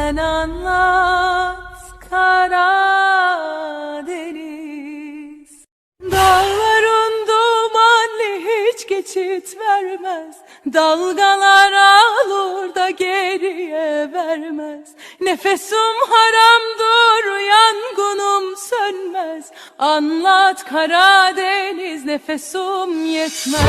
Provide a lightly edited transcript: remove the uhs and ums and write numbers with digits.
Sen anlat Karadeniz. Dağların dumanlı hiç geçit vermez, dalgalar alır da geriye vermez. Nefesim haramdır, yangınım sönmez. Anlat Karadeniz, nefesim yetmez.